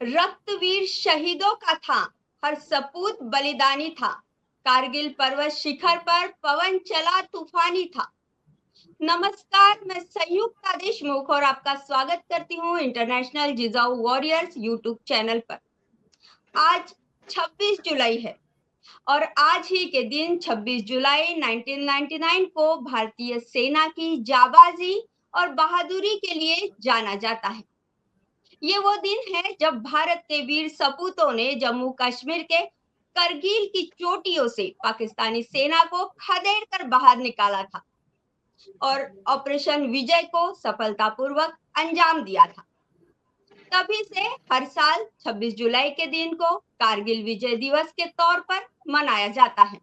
रक्तवीर शहीदों का था, हर सपूत बलिदानी था। कारगिल पर्वत शिखर पर पवन चला तूफानी था। नमस्कार, मैं संयुक्ता देशमुख और आपका स्वागत करती हूँ international Jijau warriors YouTube channel पर। आज 26 जुलाई है और आज ही के दिन 26 जुलाई 1999 को भारतीय सेना की जाबाजी और बहादुरी के लिए जाना जाता है। ये वो दिन है जब भारत के वीर सपूतों ने जम्मू कश्मीर के करगिल की चोटियों से पाकिस्तानी सेना को खदेड़ कर बाहर निकाला था और ऑपरेशन विजय को सफलतापूर्वक अंजाम दिया था। तभी से हर साल 26 जुलाई के दिन को कारगिल विजय दिवस के तौर पर मनाया जाता है।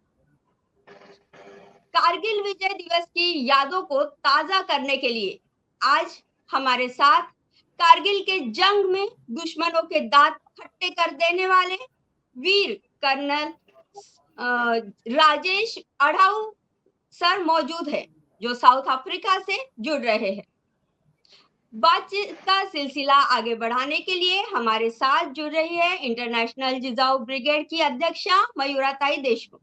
कारगिल विजय दिवस की यादों को ताजा करने के लिए आज हमारे साथ कारगिल के जंग में दुश्मनों के दांत खट्टे कर देने वाले वीर कर्नल राजेश अढ़ाऊ सर मौजूद है, जो साउथ अफ्रीका से जुड़ रहे हैं। बातचीत का सिलसिला आगे बढ़ाने के लिए हमारे साथ जुड़ रही है इंटरनेशनल जिजाऊ ब्रिगेड की अध्यक्षा मयूराताई देशमुख।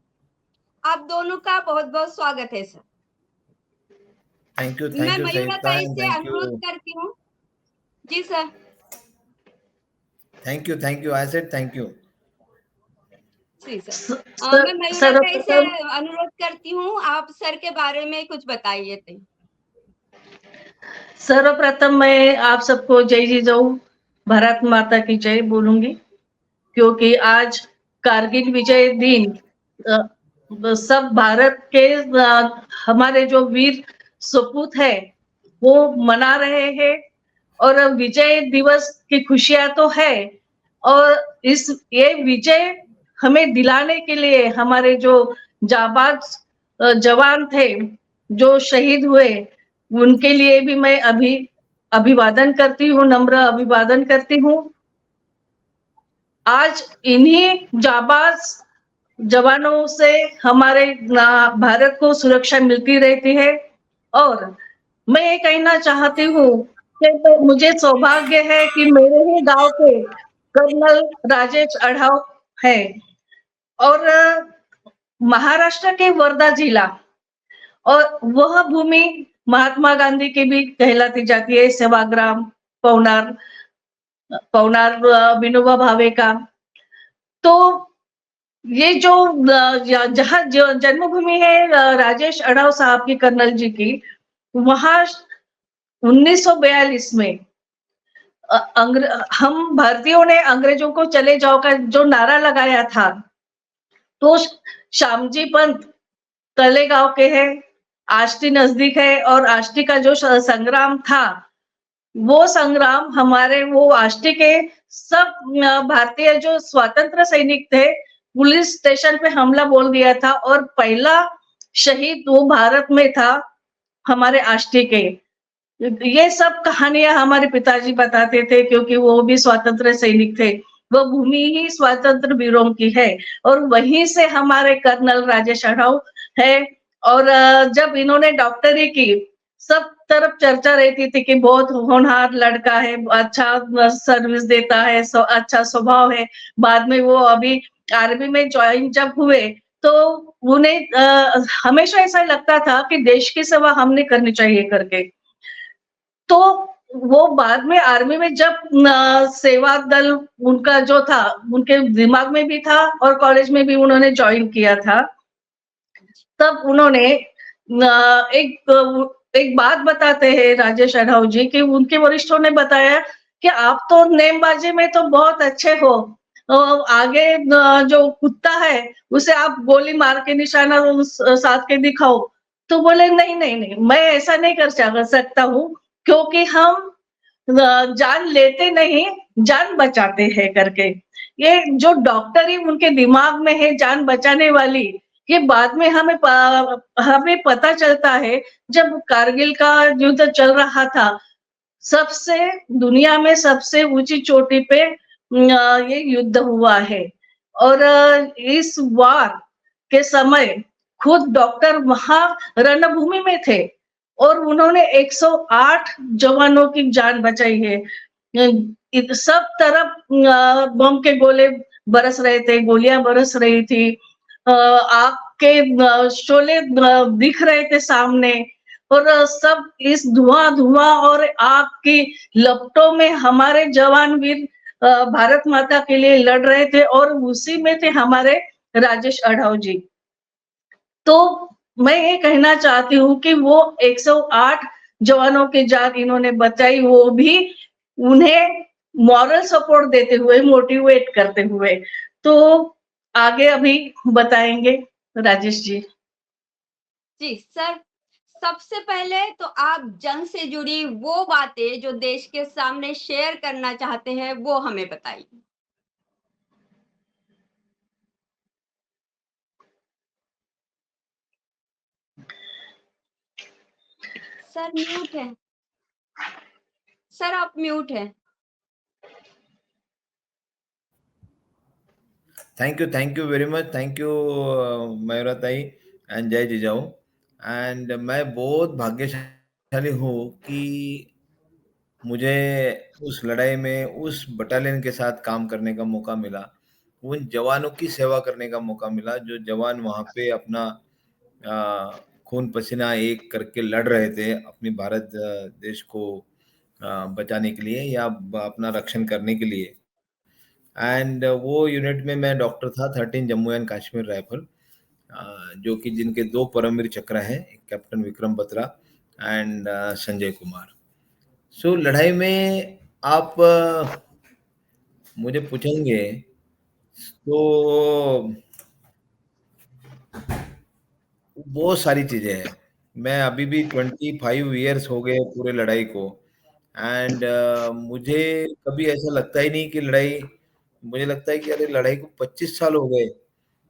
आप दोनों का बहुत बहुत स्वागत है सर। थैंक यू मैं मयूराताई से अनुरोध करती हूँ। जी sir. Thank you I said thank you. जी सर। मैं मयूराताई से अनुरोध करती हूँ, आप सर के बारे में कुछ बताइए थे। सर्वप्रथम मैं आप सबको जय जिजाऊ भारत माता की जय बोलूंगी, क्योंकि आज कारगिल विजय दिन सब भारत के हमारे जो वीर सपूत है वो मना रहे हैं और विजय दिवस की खुशियां तो है। और ये विजय हमें दिलाने के लिए हमारे जो जाबाज जवान थे जो शहीद हुए, उनके लिए भी मैं अभिवादन करती हूँ, नम्र अभिवादन करती हूँ। आज इन्हीं जाबाज जवानों से हमारे भारत को सुरक्षा मिलती रहती है। और मैं ये कहना चाहती हूँ कि मुझे सौभाग्य है कि मेरे ही गांव के कर्नल राजेश अढ़ाऊ है और महाराष्ट्र के वर्धा जिला, और वह भूमि महात्मा गांधी की भी कहलाती जाती है, सेवाग्राम पवनार विनोबा भावे का। तो ये जो जहाँ जन्मभूमि है राजेश अढ़ाऊ साहब की, कर्नल जी की, वहां 1942 में हम भारतीयों ने अंग्रेजों को चले जाओ का जो नारा लगाया था, तो श्यामजी पंत तलेगांव के हैं, आष्टी नजदीक है, और आष्टी का जो संग्राम था वो संग्राम हमारे वो आष्टी के सब भारतीय जो स्वतंत्र सैनिक थे, पुलिस स्टेशन पे हमला बोल दिया था और पहला शहीद वो भारत में था हमारे आष्टी के। ये सब कहानियां हमारे पिताजी बताते थे, क्योंकि वो भी स्वतंत्र सैनिक थे। वो भूमि ही स्वतंत्र वीरों की है और वहीं से हमारे कर्नल राजेश अढ़ाऊ है। और जब इन्होंने डॉक्टरी की, सब तरफ चर्चा रहती थी कि बहुत होनहार लड़का है, अच्छा सर्विस देता है, अच्छा स्वभाव है। बाद में वो अभी आर्मी में ज्वाइन जब हुए तो उन्हें हमेशा ऐसा लगता था कि देश की सेवा हमने करनी चाहिए करके। तो वो बाद में आर्मी में जब सेवा दल उनका जो था उनके दिमाग में भी था और कॉलेज में भी उन्होंने ज्वाइन किया था, तब उन्होंने एक बात बताते हैं राजेश अढ़ाऊ जी कि उनके वरिष्ठों ने बताया कि आप तो नेमबाजी में तो बहुत अच्छे हो, आगे जो कुत्ता है उसे आप गोली मार के निशाना साध के दिखाओ। तो बोले नहीं नहीं नहीं, मैं ऐसा नहीं कर सकता हूँ, क्योंकि हम जान लेते नहीं, जान बचाते हैं करके। ये जो डॉक्टरी उनके दिमाग में है, जान बचाने वाली, ये बाद में हमें पता चलता है जब कारगिल का युद्ध चल रहा था। दुनिया में सबसे ऊंची चोटी पे ये युद्ध हुआ है और इस वार के समय खुद डॉक्टर वहां रणभूमि में थे और उन्होंने 108 जवानों की जान बचाई है। सब तरफ बम के गोले बरस रहे थे, गोलियां बरस रही थी, आग के शोले दिख रहे थे सामने, और सब इस धुआं और आग की लपटों में हमारे जवान वीर भारत माता के लिए लड़ रहे थे, और उसी में थे हमारे राजेश अढ़ाव जी। तो मैं ये कहना चाहती हूँ कि वो 108 जवानों की जान इन्होंने बचाई, वो भी उन्हें मॉरल सपोर्ट देते हुए, मोटिवेट करते हुए। तो आगे अभी बताएंगे राजेश जी। जी सर, सबसे पहले तो आप जंग से जुड़ी वो बातें जो देश के सामने शेयर करना चाहते हैं वो हमें बताइए। सर म्यूट है, सर आप म्यूट है। Thank you very much, thank you Mayura ताई एंड जय जिजाऊ। एंड मैं बहुत भाग्यशाली हूँ कि मुझे उस लड़ाई में उस बटालियन के साथ काम करने का मौका मिला, उन जवानों की सेवा करने का मौका मिला जो जवान वहाँ पे अपना खून पसीना एक करके लड़ रहे थे अपनी भारत देश को बचाने के लिए या अपना रक्षण करने के लिए। एंड वो यूनिट में मैं डॉक्टर था, 13 जम्मू एंड कश्मीर राइफल, जो कि जिनके 2 परमवीर चक्र हैं, कैप्टन विक्रम बत्रा एंड संजय कुमार। सो लड़ाई में आप मुझे पूछेंगे तो बहुत सारी चीजें हैं। मैं अभी भी 25 ईयर्स हो गए पूरे लड़ाई को, एंड मुझे कभी ऐसा लगता ही नहीं कि लड़ाई, मुझे लगता है कि अरे लड़ाई को 25 साल हो गए।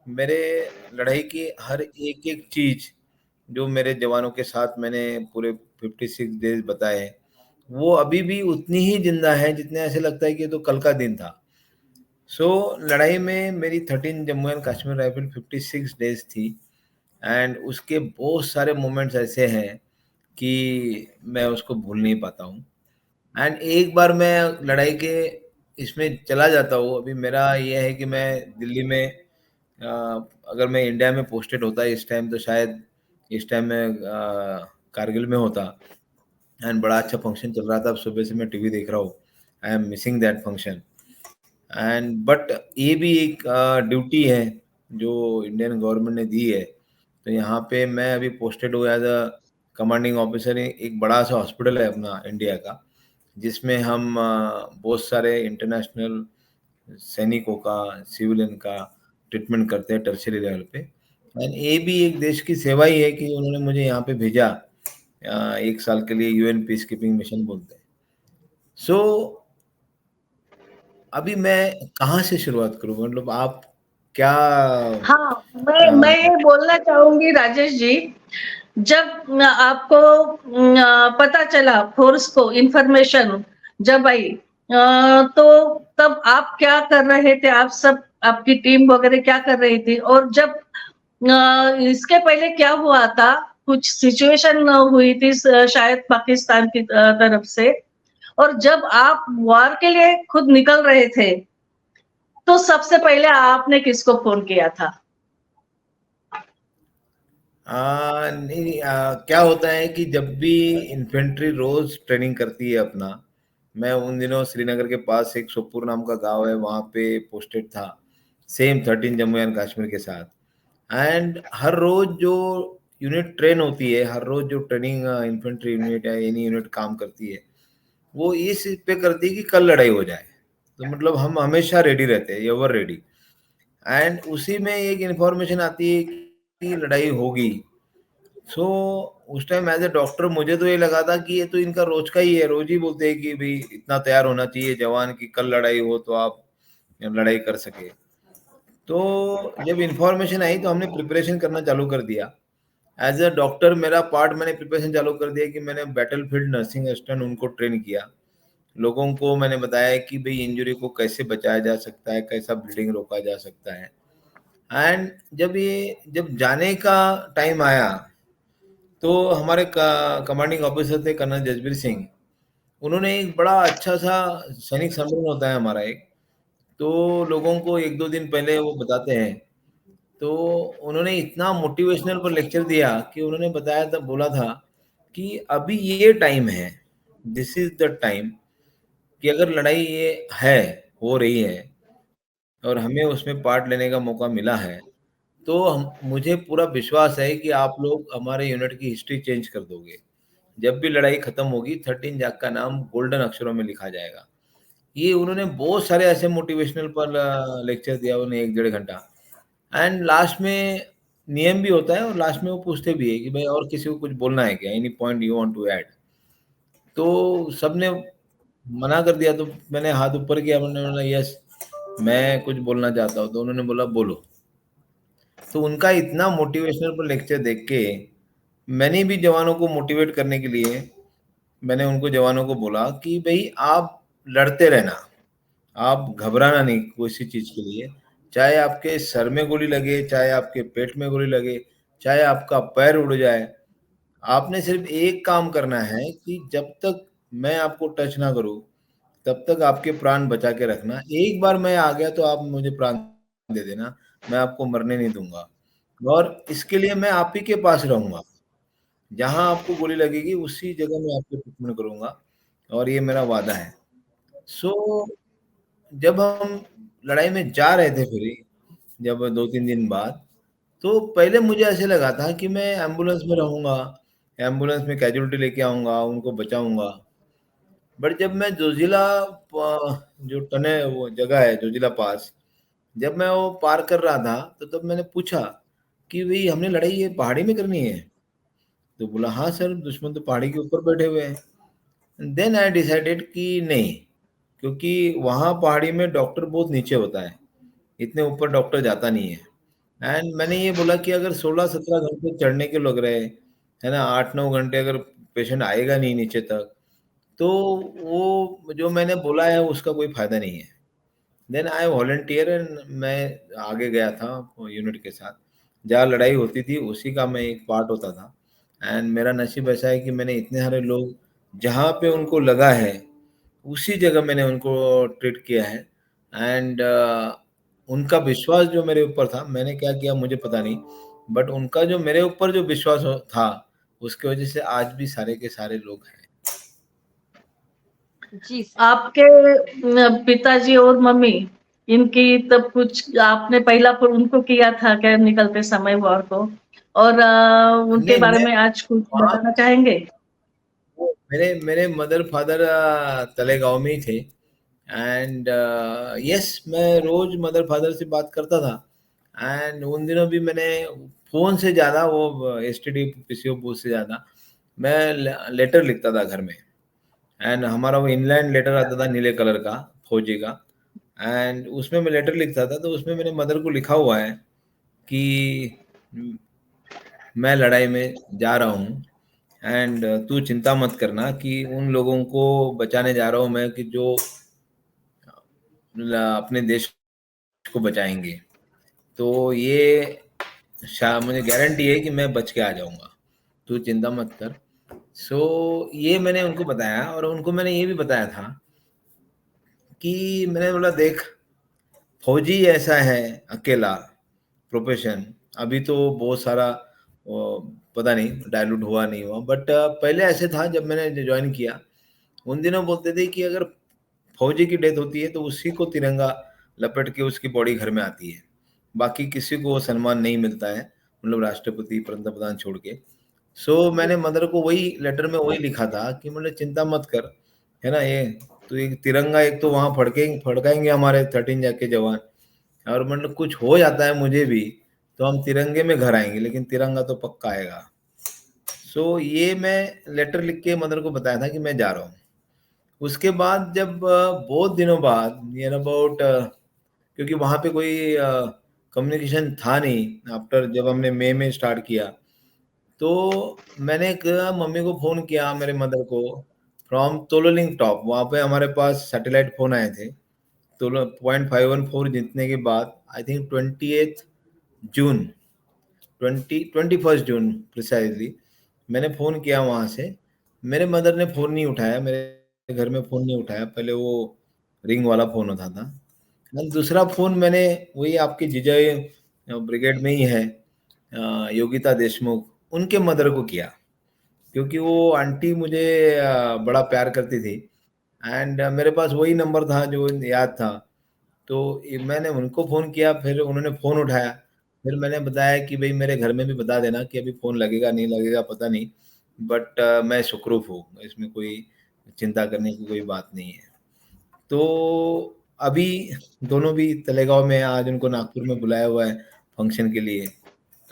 मेरे लड़ाई की हर एक एक चीज जो मेरे जवानों के साथ मैंने पूरे 56 डेज बताए, वो अभी भी उतनी ही जिंदा है जितने ऐसे लगता है कि ये तो कल का दिन था। सो लड़ाई में मेरी 13 Jammu and Kashmir rifle 56 days थी, एंड उसके बहुत सारे मोमेंट्स ऐसे हैं कि मैं उसको भूल नहीं पाता हूँ। एंड एक बार मैं लड़ाई के इसमें चला जाता हूँ। अभी मेरा ये है कि मैं दिल्ली में अगर मैं इंडिया में पोस्टेड होता इस टाइम, तो शायद इस टाइम मैं कारगिल में होता। एंड बड़ा अच्छा फंक्शन चल रहा था, अब सुबह से मैं टीवी देख रहा हूँ। I am missing that function. And but ये भी एक ड्यूटी है जो इंडियन गवर्नमेंट ने दी है। तो यहाँ पे मैं अभी पोस्टेड हूँ एज अ कमांडिंग ऑफिसर। एक बड़ा सा हॉस्पिटल है अपना इंडिया का, जिसमें हम बहुत सारे इंटरनेशनल सैनिकों का, सिविलियन का ट्रीटमेंट करते हैं टर्शियरी लेवल पे। एंड ये भी एक देश की सेवा ही है कि उन्होंने मुझे यहाँ पे भेजा 1 साल के लिए, यूएन पीस कीपिंग मिशन बोलते हैं। सो अभी मैं कहाँ से शुरुआत करूँ, मतलब आप क्या हाँ, मैं ये बोलना चाहूंगी राजेश जी, जब आपको पता चला, फोर्स को इंफॉर्मेशन जब आई, तो तब आप क्या कर रहे थे, आप सब आपकी टीम वगैरह क्या कर रही थी, और जब इसके पहले क्या हुआ था, कुछ सिचुएशन हुई थी शायद पाकिस्तान की तरफ से, और जब आप वार के लिए खुद निकल रहे थे, तो सबसे पहले आपने किसको फोन किया था? नहीं, क्या होता है कि जब भी इन्फेंट्री रोज ट्रेनिंग करती है अपना, मैं उन दिनों श्रीनगर के पास एक सोपुर नाम का गांव है, वहां पे पोस्टेड था, सेम 13 जम्मू एंड कश्मीर के साथ। एंड हर रोज जो यूनिट ट्रेन होती है, हर रोज जो ट्रेनिंग इन्फेंट्री यूनिट या एनी यूनिट काम करती है, वो इस पे करती है कि कल लड़ाई हो जाए। तो मतलब हम हमेशा रेडी रहते हैं, एवर रेडी। एंड उसी में एक इंफॉर्मेशन आती है कि लड़ाई होगी। सो उस टाइम एज ए डॉक्टर मुझे तो ये लगा था कि ये तो इनका रोज का ही है, रोज ही बोलते हैं कि भाई इतना तैयार होना चाहिए जवान की कल लड़ाई हो तो आप लड़ाई कर सके। तो जब इंफॉर्मेशन आई तो हमने प्रिपरेशन करना चालू कर दिया। एज अ डॉक्टर मेरा पार्ट, मैंने प्रिपरेशन चालू कर दिया कि मैंने बैटल फील्ड नर्सिंग असिस्टेंट उनको ट्रेन किया। लोगों को मैंने बताया कि भाई इंजरी को कैसे बचाया जा सकता है, कैसा ब्लीडिंग रोका जा सकता है। एंड जब जाने का टाइम आया, तो हमारे कमांडिंग ऑफिसर थे कर्नल जसबीर सिंह, उन्होंने एक बड़ा अच्छा सा सैनिक सम्मेलन होता है हमारा एक, तो लोगों को 1-2 दिन पहले वो बताते हैं। तो उन्होंने इतना मोटिवेशनल पर लेक्चर दिया कि उन्होंने बताया था, बोला था कि अभी ये टाइम है, दिस इज द टाइम, कि अगर लड़ाई ये है, हो रही है और हमें उसमें पार्ट लेने का मौका मिला है, तो मुझे पूरा विश्वास है कि आप लोग हमारे यूनिट की हिस्ट्री चेंज कर दोगे। जब भी लड़ाई खत्म होगी 13 जाग का नाम गोल्डन अक्षरों में लिखा जाएगा। ये उन्होंने बहुत सारे ऐसे मोटिवेशनल पर लेक्चर दिया, उन्हें 1-1.5 घंटा। एंड लास्ट में नियम भी होता है और लास्ट में वो पूछते भी है कि भाई और किसी को कुछ बोलना है क्या, any point you want to add. तो सबने मना कर दिया, तो मैंने हाथ ऊपर किया, मैंने बोला यस मैं कुछ बोलना चाहता हूँ। तो उन्होंने बोला बोलो। तो उनका इतना मोटिवेशनल पर लेक्चर देख के मैंने भी जवानों को मोटिवेट करने के लिए मैंने उनको जवानों को बोला कि भाई आप लड़ते रहना, आप घबराना नहीं किसी चीज के लिए, चाहे आपके सर में गोली लगे, चाहे आपके पेट में गोली लगे, चाहे आपका पैर उड़ जाए, आपने सिर्फ एक काम करना है कि जब तक मैं आपको टच ना करूं तब तक आपके प्राण बचा के रखना। एक बार मैं आ गया तो आप मुझे प्राण दे देना, मैं आपको मरने नहीं दूंगा और इसके लिए मैं आप ही के पास रहूंगा। जहां आपको गोली लगेगी उसी जगह मैं आपको ट्रीटमेंट करूंगा और ये मेरा वादा है। सो जब हम लड़ाई में जा रहे थे फिर, जब 2-3 दिन बाद, तो पहले मुझे ऐसे लगा था कि मैं एम्बुलेंस में रहूंगा, एम्बुलेंस में कैजुअलिटी लेके आऊंगा, उनको बचाऊंगा। बट जब मैं जोजिला जो टने वो जगह है जोजिला पास, जब मैं वो पार कर रहा था तो तब मैंने पूछा कि भाई हमने लड़ाई ये पहाड़ी में करनी है। तो बोला हाँ सर, दुश्मन तो पहाड़ी के ऊपर बैठे हुए हैं। देन आई डिसाइडेड कि नहीं, क्योंकि वहाँ पहाड़ी में डॉक्टर बहुत नीचे होता है, इतने ऊपर डॉक्टर जाता नहीं है। एंड मैंने ये बोला कि अगर 16-17 घंटे चढ़ने के लग रहे है ना, 8-9 घंटे अगर पेशेंट आएगा नहीं नीचे तक, तो वो जो मैंने बोला है उसका कोई फायदा नहीं है। देन आई वॉलंटियर एंड मैं आगे गया था यूनिट के साथ, जहाँ लड़ाई होती थी उसी का मैं एक पार्ट होता था। एंड मेरा नसीब ऐसा है कि मैंने इतने सारे लोग जहाँ पे उनको लगा है उसी जगह मैंने उनको ट्रीट किया है। एंड उनका विश्वास जो मेरे ऊपर था, मैंने क्या किया मुझे पता नहीं, बट उनका जो मेरे ऊपर जो विश्वास था उसकी वजह से आज भी सारे के सारे लोग हैं। जी आपके पिताजी और मम्मी, इनकी तब कुछ आपने पहला पर उनको किया था क्या निकलते समय वॉर को, और उनके नहीं, बारे मैं में आज कुछ वहाँ बताना चाहेंगे? मेरे मेरे मदर फादर तलेगांव में ही थे। एंड यस मैं रोज मदर फादर से बात करता था। एंड उन दिनों भी मैंने फोन से ज्यादा, वो एसटीडी पीसीओ बूथ से ज्यादा मैं लेटर लिखता था घर में। एंड हमारा वो इनलैंड लेटर आता था नीले कलर का, फौजी का। एंड उसमें मैं लेटर लिखता था, तो उसमें मैंने मदर को लिखा हुआ है कि मैं लड़ाई में जा रहा हूँ एंड तू चिंता मत करना कि उन लोगों को बचाने जा रहा हूँ मैं कि जो अपने देश को बचाएंगे। तो ये मुझे गारंटी है कि मैं बच के आ जाऊंगा, तू चिंता मत कर। सो ये मैंने उनको बताया और उनको मैंने ये भी बताया था कि मैंने बोला देख, फौजी ऐसा है अकेला प्रोफेशन, अभी तो बहुत सारा पता नहीं डायलूट हुआ नहीं हुआ, बट पहले ऐसे था जब मैंने ज्वाइन किया। उन दिनों बोलते थे कि अगर फौजी की डेथ होती है तो उसी को तिरंगा लपेट के उसकी बॉडी घर में आती है, बाकी किसी को वो सम्मान नहीं मिलता है, मतलब राष्ट्रपति पंतप्रधान छोड़ के। सो मैंने मदर को वही लेटर में वही लिखा था कि मतलब चिंता मत कर, है ना, ये तो एक तिरंगा एक तो वहां फड़काएंगे हमारे 13 जाके जवान, और मतलब कुछ हो जाता है मुझे भी तो हम तिरंगे में घर आएंगे, लेकिन तिरंगा तो पक्का आएगा। सो ये मैं लेटर लिख के मदर को बताया था कि मैं जा रहा हूँ। उसके बाद जब बहुत दिनों बाद नियर अबाउट, क्योंकि वहां पे कोई कम्युनिकेशन था नहीं आफ्टर, जब हमने मई में स्टार्ट किया, तो मैंने एक मम्मी को फोन किया, मेरे मदर को, फ्रॉम तोलोलिंग टॉप, वहां पे हमारे पास सैटेलाइट फोन आए थे। तो 0.514 जीतने के बाद I think 28 June, 21 June precisely, मैंने फ़ोन किया वहाँ से। मेरे मदर ने फ़ोन नहीं उठाया, मेरे घर में फ़ोन नहीं उठाया, पहले वो रिंग वाला फ़ोन होता था। एंड दूसरा फ़ोन मैंने वही आपके जीजा ब्रिगेड में ही है, योगिता देशमुख, उनके मदर को किया। क्योंकि वो आंटी मुझे बड़ा प्यार करती थी एंड मेरे पास वही नंबर था जो याद था। तो मैंने उनको फ़ोन किया, फिर उन्होंने फ़ोन उठाया। फिर मैंने बताया कि भई मेरे घर में भी बता देना कि अभी फ़ोन लगेगा, नहीं लगेगा पता नहीं, बट मैं सुखरूप हूँ, इसमें कोई चिंता करने की कोई बात नहीं है। तो अभी दोनों भी तलेगाँव में हैं, आज उनको नागपुर में बुलाया हुआ है फंक्शन के लिए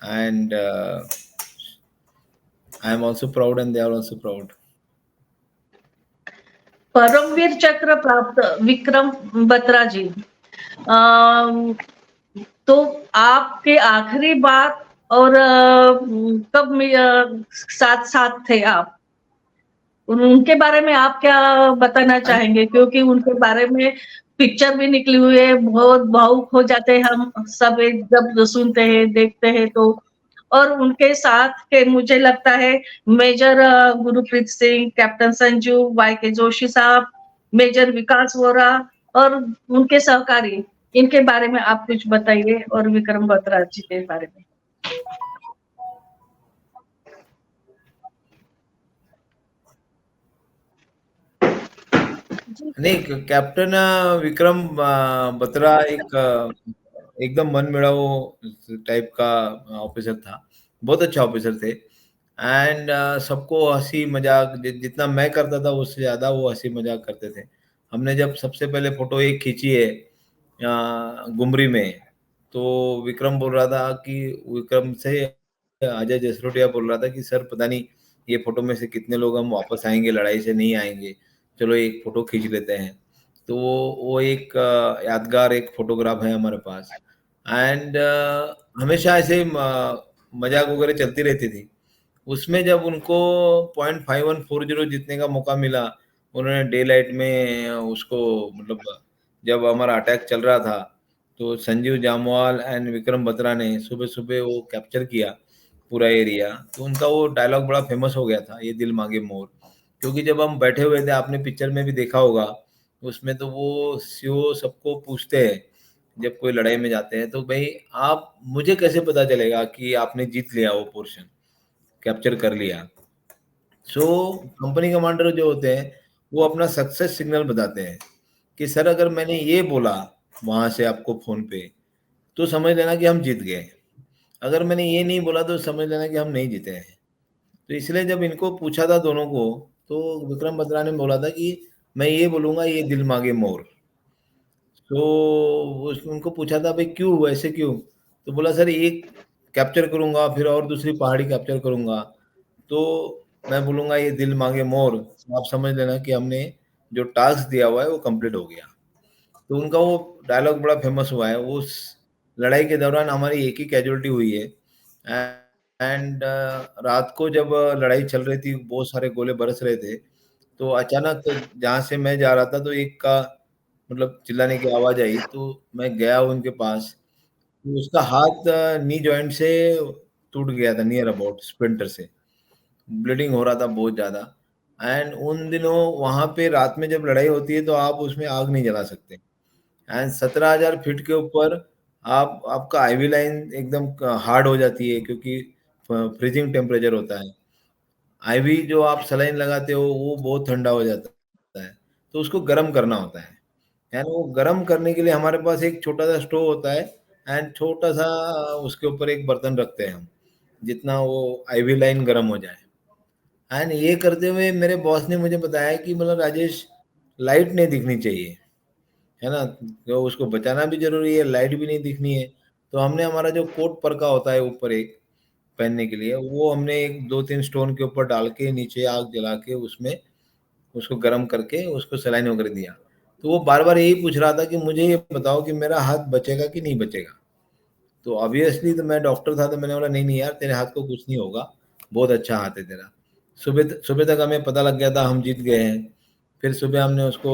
and I am also proud and they are also proud. Param Vir Chakra प्राप्त विक्रम बत्रा जी, अम, तो आपके आखिरी बात और कब साथ साथ थे आप, उनके बारे में आप क्या बताना चाहेंगे? क्योंकि उनके बारे में पिक्चर भी निकली हुई है, बहुत भावुक हो जाते हैं हम सब जब सुनते हैं देखते हैं तो। और उनके साथ के मुझे लगता है major Gurpreet Singh, captain Sanju, Y K Joshi साहब, मेजर विकास वोरा और उनके सहकारी, इनके बारे में आप कुछ बताइए, और विक्रम बत्रा जी के बारे में। जी नहीं, कैप्टन विक्रम बत्रा एक एकदम मनमिड़ाऊ टाइप का ऑफिसर था, बहुत अच्छा ऑफिसर थे एंड सबको हंसी मजाक जितना मैं करता था उससे ज़्यादा वो हंसी मजाक करते थे। हमने जब सबसे पहले फोटो एक खींची है गुमरी में, तो विक्रम बोल रहा था कि विक्रम से अजय जसरोटिया बोल रहा था कि सर पता नहीं ये फोटो में से कितने लोग हम वापस आएंगे, लड़ाई से नहीं आएंगे, चलो एक फ़ोटो खींच लेते हैं। तो वो एक यादगार एक फ़ोटोग्राफ है हमारे पास एंड हमेशा ऐसे मज़ाक वगैरह चलती रहती थी। उसमें जब उनको 0.5140 जीतने का मौका मिला, उन्होंने डे लाइट में उसको मतलब जब हमारा अटैक चल रहा था, तो संजीव जामवाल एंड विक्रम बत्रा ने सुबह-सुबह वो कैप्चर किया पूरा एरिया। तो उनका वो डायलॉग बड़ा फ़ेमस हो गया था, ये दिल मांगे मोर। क्योंकि जब हम बैठे हुए थे, आपने पिक्चर में भी देखा होगा, उसमें तो वो सीओ सबको पूछते हैं, जब कोई लड़ाई में जाते हैं, तो भई आप मुझे कैसे पता चलेगा कि आपने जीत लिया वो पोर्शन, कैप्चर कर लिया। सो कंपनी कमांडर जो होते हैं, वो अपना सक्सेस सिग्नल बताते हैं कि सर अगर मैंने ये बोला वहाँ से आपको फ़ोन पे, तो समझ लेना कि हम जीत गए। अगर मैंने ये नहीं बोला तो समझ लेना कि हम नहीं जीते हैं। तो इसलिए जब इनको पूछा था दोनों को, तो विक्रम बत्रा ने बोला था कि मैं ये बोलूँगा ये दिल मांगे मोर। तो उनको पूछा था भाई क्यों ऐसे क्यों? तो बोला सर एक कैप्चर करूँगा फिर और दूसरी पहाड़ी कैप्चर करूँगा, तो मैं बोलूँगा ये दिल मांगे मोर, तो आप समझ लेना कि हमने जो टास्क दिया हुआ है वो कंप्लीट हो गया। तो उनका वो डायलॉग बड़ा फेमस हुआ है। उस लड़ाई के दौरान हमारी एक ही कैजुअल्टी हुई है एंड रात को जब लड़ाई चल रही थी, बहुत सारे गोले बरस रहे थे, तो अचानक जहाँ से मैं जा रहा था तो एक का मतलब चिल्लाने की आवाज़ आई, तो मैं गया उनके पास, तो उसका हाथ नी जॉइंट से टूट गया था नियर अबाउट स्प्लिंटर से। ब्लीडिंग हो रहा था बहुत ज़्यादा एंड उन दिनों वहाँ पे रात में जब लड़ाई होती है तो आप उसमें आग नहीं जला सकते एंड 17,000 फीट के ऊपर आप आपका आईवी लाइन एकदम हार्ड हो जाती है क्योंकि फ्रीजिंग टेम्परेचर होता है। आईवी जो आप सलाइन लगाते हो वो बहुत ठंडा हो जाता है, तो उसको गर्म करना होता है एंड वो गर्म करने के लिए हमारे पास एक छोटा-सा स्टोव होता है एंड छोटा-सा उसके ऊपर एक बर्तन रखते हैं हम, जितना वो आईवी लाइन गर्म हो जाए। एंड ये करते हुए मेरे बॉस ने मुझे बताया कि मतलब राजेश लाइट नहीं दिखनी चाहिए, है ना? तो उसको बचाना भी ज़रूरी है, लाइट भी नहीं दिखनी है। तो हमने हमारा जो कोट पर का होता है ऊपर एक पहनने के लिए, वो हमने एक 2-3 स्टोन के ऊपर डाल के नीचे आग जला के उसमें उसको गरम करके उसको सलाइन वगैरह दिया। तो वो बार-बार यही पूछ रहा था कि मुझे ये बताओ कि मेरा हाथ बचेगा कि नहीं बचेगा? तो ऑब्वियसली तो मैं डॉक्टर था तो मैंने बोला नहीं, नहीं यार तेरे हाथ को कुछ नहीं होगा, बहुत अच्छा हाथ है तेरा। सुबह तक हमें पता लग गया था हम जीत गए हैं। फिर सुबह हमने उसको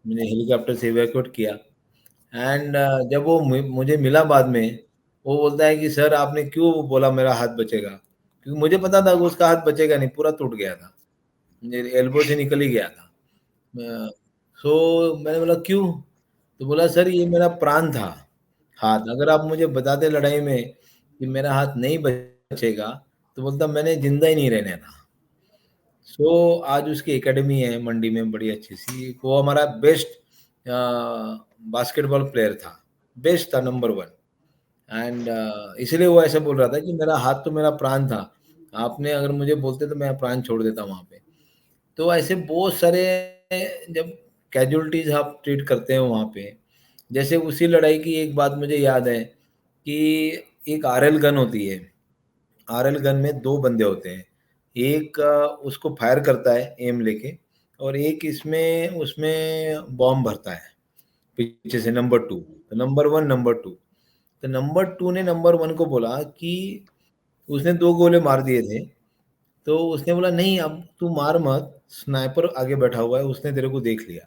मैंने हेलीकॉप्टर से इवैक्यूएट किया एंड जब वो मुझे मिला बाद में, वो बोलता है कि सर आपने क्यों बोला मेरा हाथ बचेगा? क्योंकि मुझे पता था कि उसका हाथ बचेगा नहीं, पूरा टूट गया था। मेरे एल्बो से निकल ही गया था। सो मैंने बोला क्यों? तो बोला सर ये मेरा प्राण था हाथ, अगर आप मुझे बताते लड़ाई में कि मेरा हाथ नहीं बचेगा तो बोलता मैंने जिंदा ही नहीं रहना था। सो आज उसकी एकेडमी है मंडी में बड़ी अच्छी सी, वो हमारा बेस्ट बास्केटबॉल प्लेयर था, बेस्ट था, नंबर वन। एंड इसलिए वो ऐसा बोल रहा था कि मेरा हाथ तो मेरा प्राण था, आपने अगर मुझे बोलते तो मैं प्राण छोड़ देता वहां पे। तो ऐसे बहुत सारे जब कैजुअलिटीज आप ट्रीट करते हैं वहां पे, जैसे उसी लड़ाई की एक बात मुझे याद है कि एक आरएल गन होती है, आरएल गन में दो बंदे होते हैं, एक उसको फायर करता है एम लेके, और एक इसमें उसमें बॉम्ब भरता है पीछे से, नंबर टू। तो नंबर वन नंबर टू, तो नंबर टू ने नंबर वन को बोला कि उसने दो गोले मार दिए थे, तो उसने बोला नहीं अब तू मार मत, स्नाइपर आगे बैठा हुआ है उसने तेरे को देख लिया।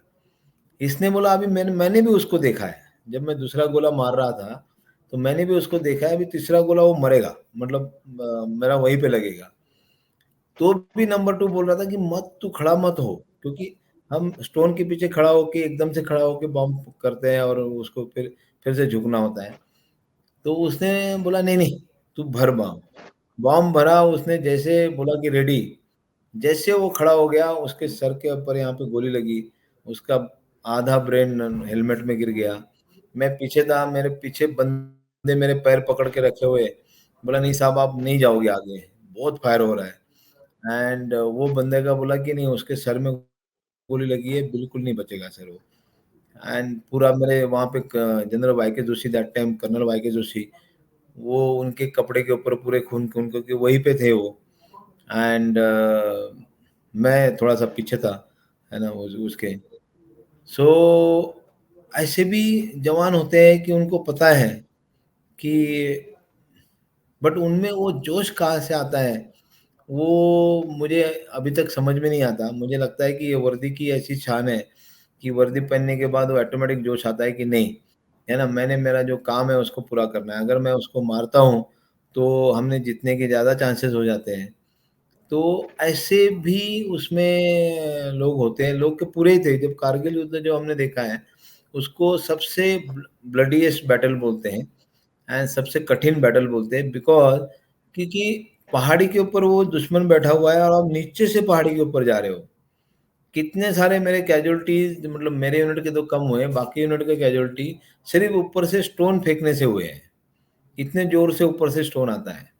इसने बोला अभी मैंने भी उसको देखा है, जब मैं दूसरा गोला मार रहा था तो मैंने भी उसको देखा है, अभी तीसरा गोला वो मरेगा, मतलब मेरा वहीं पे लगेगा। तो भी नंबर टू बोल रहा था कि मत तू खड़ा मत हो, क्योंकि हम स्टोन के पीछे खड़ा होके एकदम से खड़ा होके बॉम्ब करते हैं और उसको फिर से झुकना होता है। तो उसने बोला नहीं नहीं तू भर बॉम्ब, बॉम्ब भरा उसने, जैसे बोला कि रेडी, जैसे वो खड़ा हो गया उसके सर के ऊपर यहाँ पे गोली लगी, उसका आधा ब्रेन हेलमेट में गिर गया। मैं पीछे था, मेरे पीछे बंदे मेरे पैर पकड़ के रखे हुए, बोला नहीं साहब आप नहीं जाओगे आगे, बहुत फायर हो रहा है। एंड वो बंदे का बोला कि नहीं उसके सर में गोली लगी है, बिल्कुल नहीं बचेगा सर वो। एंड पूरा मेरे वहाँ पे general Y K Joshi, that time colonel Y K Joshi, वो उनके कपड़े के ऊपर पूरे खून खून क्योंकि वहीं पे थे वो। एंड मैं थोड़ा सा पीछे था, है ना, उसके। सो ऐसे भी जवान होते हैं कि उनको पता है कि, बट उनमें वो जोश कहाँ से आता है वो मुझे अभी तक समझ में नहीं आता। मुझे लगता है कि ये वर्दी की ऐसी शान है कि वर्दी पहनने के बाद वो ऑटोमेटिक जोश आता है कि नहीं, है ना, मैंने मेरा जो काम है उसको पूरा करना है, अगर मैं उसको मारता हूँ तो हमने जीतने के ज़्यादा चांसेस हो जाते हैं। तो ऐसे भी उसमें लोग होते हैं, लोग के पूरे ही थे। जब कारगिल युद्ध जो हमने देखा है उसको सबसे ब्लडीएस्ट बैटल बोलते हैं एंड सबसे कठिन बैटल बोलते हैं, बिकॉज क्योंकि पहाड़ी के ऊपर वो दुश्मन बैठा हुआ है और आप नीचे से पहाड़ी के ऊपर जा रहे हो। कितने सारे मेरे कैजुअलिटीज, मतलब मेरे यूनिट के तो कम हुए, बाकी यूनिट के कैजुअलिटी सिर्फ ऊपर से स्टोन फेंकने से हुए हैं, इतने जोर से ऊपर से स्टोन आता है।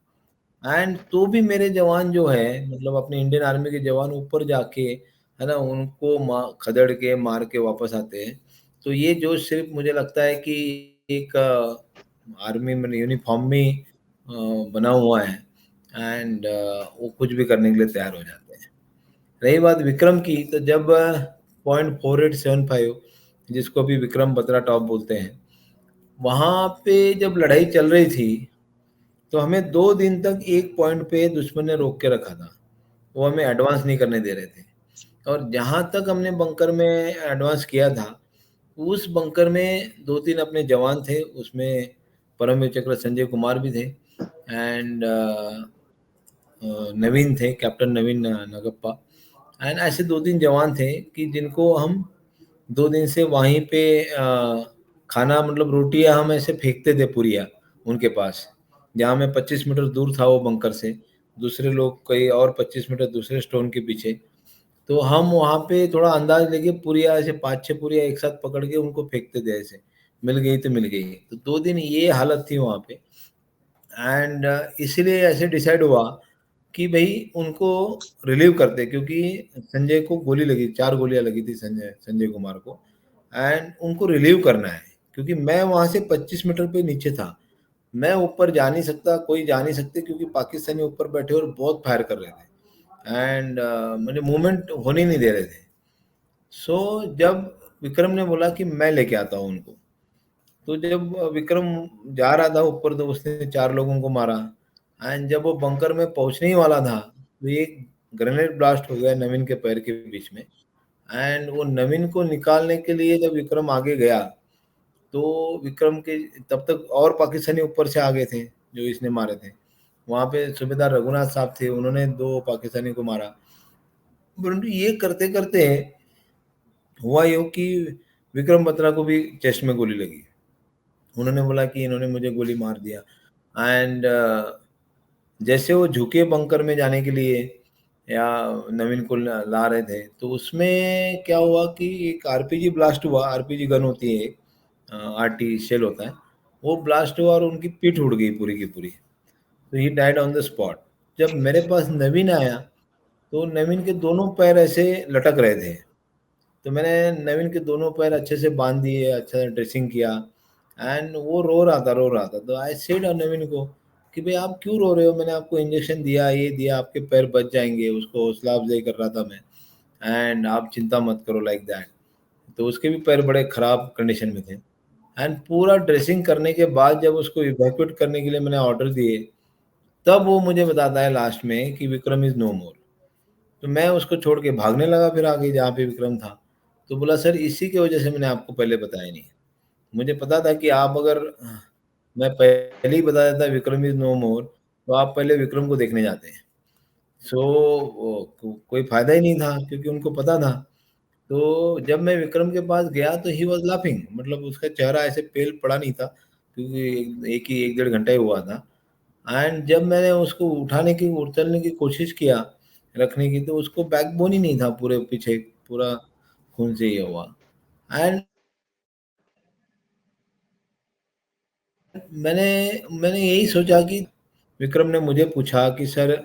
एंड तो भी मेरे जवान जो है, मतलब अपने इंडियन आर्मी के जवान ऊपर जाके, है ना, उनको खदेड़ के मार के वापस आते हैं। तो ये जो सिर्फ मुझे लगता है कि एक आर्मी में यूनिफॉर्म में बना हुआ है, एंड वो कुछ भी करने के लिए तैयार हो जाते हैं। रही बात विक्रम की, तो जब .4875 जिसको भी विक्रम बत्रा टॉप बोलते हैं, वहां पे जब लड़ाई चल रही थी तो हमें 2 दिन तक एक पॉइंट पे दुश्मन ने रोक के रखा था, वो हमें एडवांस नहीं करने दे रहे थे। और जहां तक हमने बंकर में एडवांस किया था, उस बंकर में 2-3 अपने जवान थे, उसमें परमवीर चक्र संजय कुमार भी थे, एंड नवीन थे, कैप्टन नवीन नगप्पा। एंड ऐसे 2-3 जवान थे कि जिनको हम 2 दिन से वहीं पे खाना, मतलब रोटियां हम ऐसे फेंकते थे पूरियाँ उनके पास, जहाँ मैं 25 मीटर दूर था वो बंकर से, दूसरे लोग कई और 25 मीटर दूसरे स्टोन के पीछे। तो हम वहाँ पे थोड़ा अंदाज लेके पूरियाँ ऐसे 5-6 पूरियाँ एक साथ पकड़ के उनको फेंकते थे, ऐसे मिल गई तो मिल गई। तो 2 दिन ये हालत थी वहाँ पे। एंड इसीलिए ऐसे डिसाइड हुआ कि भाई उनको रिलीव करते, क्योंकि संजय को गोली लगी, 4 गोलियां लगी थी संजय संजय कुमार को, एंड उनको रिलीव करना है, क्योंकि मैं वहां से 25 मीटर पे नीचे था, मैं ऊपर जा नहीं सकता, कोई जा नहीं सकते, क्योंकि पाकिस्तानी ऊपर बैठे और बहुत फायर कर रहे थे, एंड मुझे मूवमेंट होने नहीं दे रहे थे। सो जब विक्रम ने बोला कि मैं लेके आता हूँ उनको, तो जब विक्रम जा रहा था ऊपर तो उसने 4 लोगों को मारा। एंड जब वो बंकर में पहुंचने ही वाला था तो एक ग्रेनेड ब्लास्ट हो गया नवीन के पैर के बीच में। एंड वो नवीन को निकालने के लिए जब विक्रम आगे गया तो विक्रम के तब तक और पाकिस्तानी ऊपर से आ गए थे जो इसने मारे थे। वहां पे सूबेदार रघुनाथ साहब थे, उन्होंने 2 पाकिस्तानी को मारा। परंतु ये करते करते हुआ यूं कि विक्रम बत्रा को भी चेस्ट में गोली लगी। उन्होंने बोला कि इन्होंने मुझे गोली मार दिया। एंड जैसे वो झुके बंकर में जाने के लिए या नवीन को ला रहे थे, तो उसमें क्या हुआ कि एक आरपीजी ब्लास्ट हुआ। आरपीजी गन होती है, आरटी शेल होता है, वो ब्लास्ट हुआ और उनकी पीठ उड़ गई पूरी की पूरी। तो he died on the spot. जब मेरे पास नवीन आया तो नवीन के दोनों पैर ऐसे लटक रहे थे। तो मैंने नवीन के दोनों पैर अच्छे से बांध दिए, अच्छा से ड्रेसिंग किया। एंड वो रो रहा था। तो आई सेड नवीन को कि भाई आप क्यों रो रहे हो, मैंने आपको इंजेक्शन दिया, ये दिया, आपके पैर बच जाएंगे। उसको हौसला अफजाई कर रहा था मैं। एंड आप चिंता मत करो, लाइक दैट। तो उसके भी पैर बड़े खराब कंडीशन में थे। एंड पूरा ड्रेसिंग करने के बाद जब उसको इवैक्यूएट करने के लिए मैंने ऑर्डर दिए, तब वो मुझे बताता है लास्ट में कि विक्रम इज नो मोर। तो मैं उसको छोड़ के भागने लगा फिर आगे जहाँ पे विक्रम था। तो बोला सर इसी की वजह से मैंने आपको पहले बताया नहीं। मुझे पता था कि आप अगर मैं पहले ही बता देता विक्रम इज नो मोर, तो आप पहले विक्रम को देखने जाते हैं। सो कोई फायदा ही नहीं था क्योंकि उनको पता था। तो जब मैं विक्रम के पास गया तो ही वॉज लाफिंग, मतलब उसका चेहरा ऐसे पेल पड़ा नहीं था क्योंकि एक डेढ़ घंटा ही हुआ था। एंड जब मैंने उसको उठाने की उछलने की कोशिश किया रखने की, तो उसको बैकबोन ही नहीं था, पूरे पीछे पूरा खून से ये हुआ। एंड मैंने मैंने यही सोचा कि विक्रम ने मुझे पूछा कि सर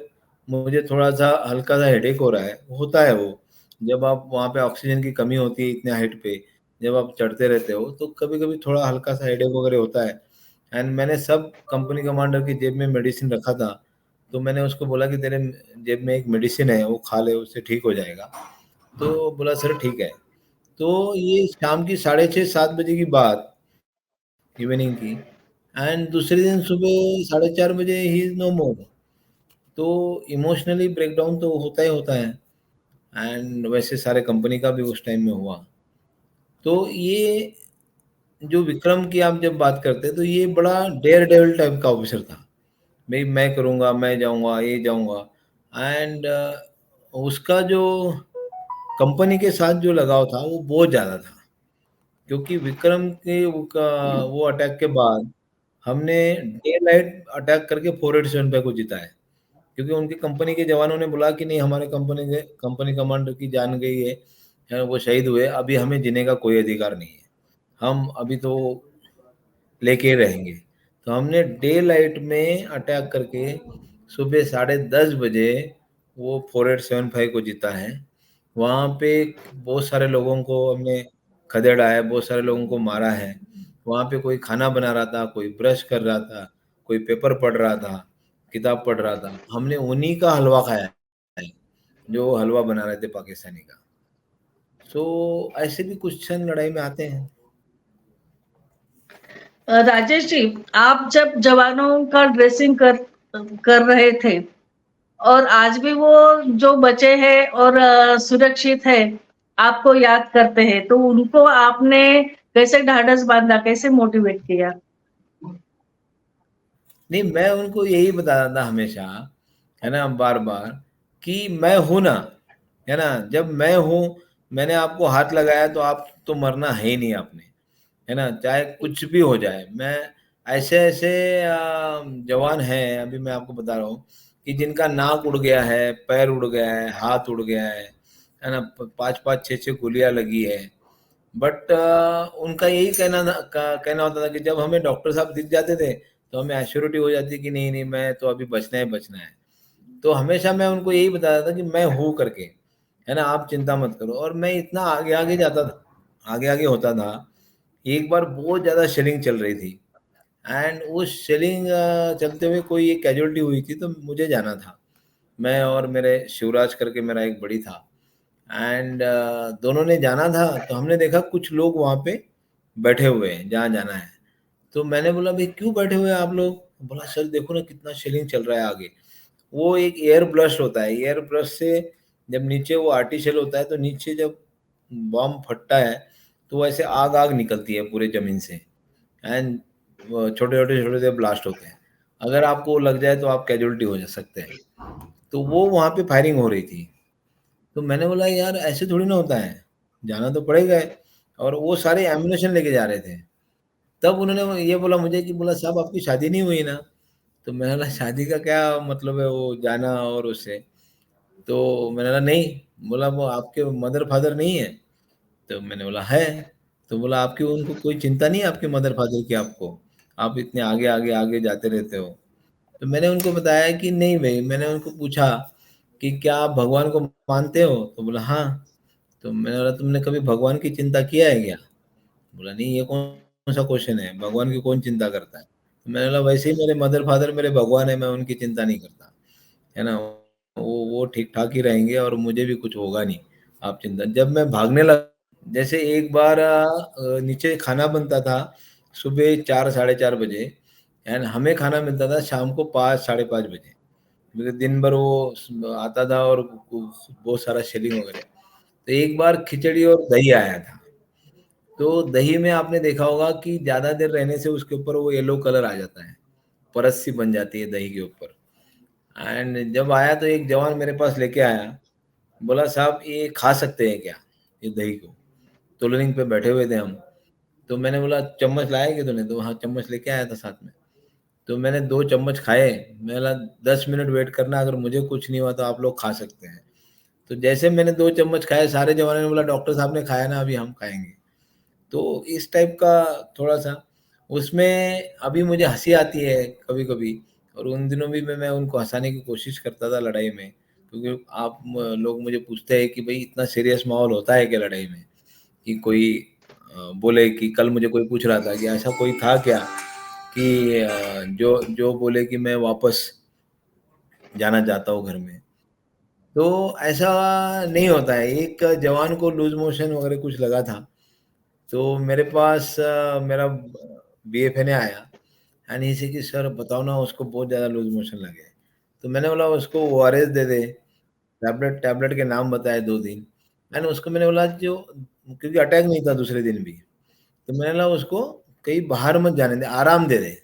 मुझे थोड़ा सा हल्का सा हेडेक हो रहा है। होता है वो, जब आप वहाँ पे ऑक्सीजन की कमी होती है इतने हाइट पे, जब आप चढ़ते रहते हो तो कभी कभी थोड़ा हल्का सा हेडेक वगैरह होता है। एंड मैंने सब कंपनी कमांडर की जेब में मेडिसिन रखा था। तो मैंने उसको बोला कि तेरे जेब में एक मेडिसिन है, वो खा ले, उससे ठीक हो जाएगा। तो बोला सर ठीक है। तो ये शाम की 6:30-7 बजे की बात, इवनिंग की। एंड दूसरे दिन सुबह 4:30 बजे ही इज नो मोर। तो इमोशनली ब्रेकडाउन तो होता ही होता है। एंड वैसे सारे कंपनी का भी उस टाइम में हुआ। तो ये जो विक्रम की आप जब बात करते हैं, तो ये बड़ा डेयर डेविल टाइप का ऑफिसर था। भाई मैं करूँगा, मैं जाऊँगा, ये जाऊँगा। एंड उसका जो कंपनी के साथ जो लगाव था वो बहुत ज़्यादा था। क्योंकि विक्रम के वो अटैक के बाद हमने डे नाइट अटैक करके 487 पे को जीता है। क्योंकि उनकी कंपनी के जवानों ने बोला कि नहीं, हमारे कंपनी कमांडर की जान गई है, वो शहीद हुए, अभी हमें जीने का कोई अधिकार नहीं है, हम अभी तो लेके रहेंगे। तो हमने डे लाइट में अटैक करके सुबह 10:30 बजे वो 4875 को जीता है। वहाँ पे बहुत सारे लोगों को हमने खदेड़ा है, बहुत सारे लोगों को मारा है। वहाँ पे कोई खाना बना रहा था, कोई ब्रश कर रहा था, कोई पेपर पढ़ रहा था, किताब पढ़ रहा था। हमने उन्हीं का हलवा खाया है, जो हलवा बना रहे थे पाकिस्तानी का। सो ऐसे भी कुछ क्षण लड़ाई में आते हैं। राजेश जी, आप जब जवानों का ड्रेसिंग कर रहे थे और आज भी वो जो बचे हैं और सुरक्षित है, आपको याद करते हैं, तो उनको आपने कैसे ढाढ़स बांधा, कैसे मोटिवेट किया? नहीं, मैं उनको यही बताता था हमेशा, है ना, बार-बार, कि मैं हूँ ना, है ना? जब मैं हूँ, मैंने आपको हाथ लगाया तो आप तो मरना है ही नहीं आपने, है ना? चाहे कुछ भी हो जाए। मैं ऐसे-ऐसे जवान हैं, अभी मैं आपको बता रहा हूँ, कि जिनका नाक उड़ गया है, पैर उड़ गया है, हाथ उड़ गया है ना? 5-5, 6-6 गोलियाँ लगी है। बट उनका यही कहना होता था कि जब हमें डॉक्टर साहब दिख जाते थे, तो हमें एश्योरिटी हो जाती कि नहीं, नहीं, मैं तो अभी बचना ही बचना है। तो हमेशा मैं उनको यही बताता था कि मैं हूँ करके, है ना? आप चिंता मत करो। और मैं इतना आगे-आगे जाता था, आगे-आगे होता था। एक बार बहुत ज़्यादा शेलिंग चल रही थी एंड उस शेलिंग चलते हुए कोई एक कैजुअल्टी हुई थी, तो मुझे जाना था। मैं और मेरे शिवराज करके मेरा एक बड़ी था। एंड दोनों ने जाना था। तो हमने देखा कुछ लोग वहाँ पे बैठे हुए हैं जहाँ जाना है। तो मैंने बोला भाई क्यों बैठे हुए हैं आप लोग? बोला सर देखो ना कितना शेलिंग चल रहा है आगे। वो एक एयर ब्रस्ट होता है, एयर ब्रस्ट से जब नीचे वो आर्टिशियल होता है, तो नीचे जब बम फटता है तो वो ऐसे आग आग निकलती है पूरे जमीन से। एंड छोटे छोटे छोटे छोटे ब्लास्ट होते हैं। अगर आपको लग जाए तो आप कैजुअलिटी हो जा सकते हैं। तो वो वहाँ पे फायरिंग हो रही थी। तो मैंने बोला यार ऐसे थोड़ी ना होता है, जाना तो पड़ेगा है। और वो सारे एम्युनिशन लेके जा रहे थे। तब उन्होंने ये बोला मुझे कि बोला साहब आपकी शादी नहीं हुई ना? तो मैंने बोला शादी का क्या मतलब है वो जाना और उससे? तो मैंने बोला नहीं, बोला वो आपके मदर फादर नहीं है? तो मैंने बोला है। तो बोला आपकी उनको कोई चिंता नहीं है आपके मदर फादर की आपको? आप इतने आगे आगे आगे जाते रहते हो। तो मैंने उनको बताया कि नहीं भाई, मैंने उनको पूछा कि क्या आप भगवान को मानते हो? तो बोला हाँ। तो मैंने बोला तुमने कभी भगवान की चिंता किया है क्या? बोला नहीं, ये कौन सा क्वेश्चन है, भगवान की कौन चिंता करता है? तो मैंने बोला वैसे ही मेरे मदर फादर मेरे भगवान है, मैं उनकी चिंता नहीं करता, है ना? वो ठीक ठाक ही रहेंगे और मुझे भी कुछ होगा नहीं, आप चिंता। जब मैं भागने लगा, जैसे एक बार नीचे खाना बनता था सुबह 4 साढ़े 4 बजे, एंड हमें खाना मिलता था शाम को 5 साढ़े 5 बजे, क्योंकि दिन भर वो आता था और बहुत सारा शेलिंग वगैरह। तो एक बार खिचड़ी और दही आया था। तो दही में आपने देखा होगा कि ज्यादा देर रहने से उसके ऊपर वो येलो कलर आ जाता है, परत सी बन जाती है दही के ऊपर। एंड जब आया तो एक जवान मेरे पास लेके आया, बोला साहब ये खा सकते हैं क्या, ये दही को? तोलनिंग पे बैठे हुए थे हम। तो मैंने बोला चम्मच लाया कि तूने? तो हाँ चम्मच लेके आया था साथ में। तो मैंने 2 चम्मच खाए। मैंने बोला 10 मिनट वेट करना, अगर मुझे कुछ नहीं हुआ तो आप लोग खा सकते हैं। तो जैसे मैंने 2 चम्मच खाए, सारे जवानों ने बोला डॉक्टर साहब ने खाया ना, अभी हम खाएंगे। तो इस टाइप का थोड़ा सा उसमें अभी मुझे हंसी आती है कभी कभी। और उन दिनों भी मैं उनको हंसाने की कोशिश करता था लड़ाई में, क्योंकि लोग मुझे पूछते हैं कि भाई इतना सीरियस माहौल होता है क्या लड़ाई में, कि कोई बोले कि कल मुझे कोई पूछ रहा था कि ऐसा कोई था क्या कि जो जो बोले कि मैं वापस जाना चाहता हूँ घर में। तो ऐसा नहीं होता है। एक जवान को लूज मोशन वगैरह कुछ लगा था, तो मेरे पास मेरा बीएफए आया, एंड ही से कि सर बताओ ना, उसको बहुत ज़्यादा लूज मोशन लगे। तो मैंने बोला उसको ओआरएस दे दे। टैबलेट टैबलेट के नाम बताए 2 दिन। एंड उसको मैंने बोला जो, क्योंकि अटैक नहीं था दूसरे दिन भी, तो मैंने बोला उसको कहीं बाहर मत जाने दे, आराम दे दे।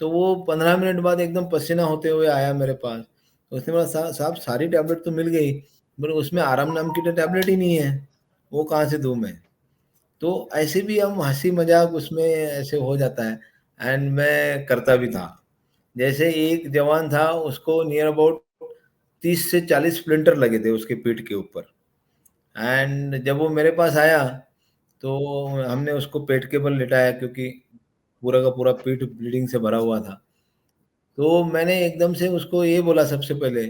तो वो 15 मिनट बाद एकदम पसीना होते हुए आया मेरे पास। तो उसने बोला साहब सारी टैबलेट तो मिल गई, पर उसमें आराम नाम की तो टैबलेट ही नहीं है, वो कहाँ से दूँ मैं? तो ऐसे भी हम हंसी मजाक उसमें ऐसे हो जाता है। एंड मैं करता भी था। जैसे एक जवान था, उसको नियर अबाउट 30 से 40 स्प्लिंटर लगे थे उसके पीठ के ऊपर। एंड जब वो मेरे पास आया, तो हमने उसको पेट के बल लिटाया, क्योंकि पूरा का पूरा पीठ ब्लीडिंग से भरा हुआ था। तो मैंने एकदम से उसको ये बोला सबसे पहले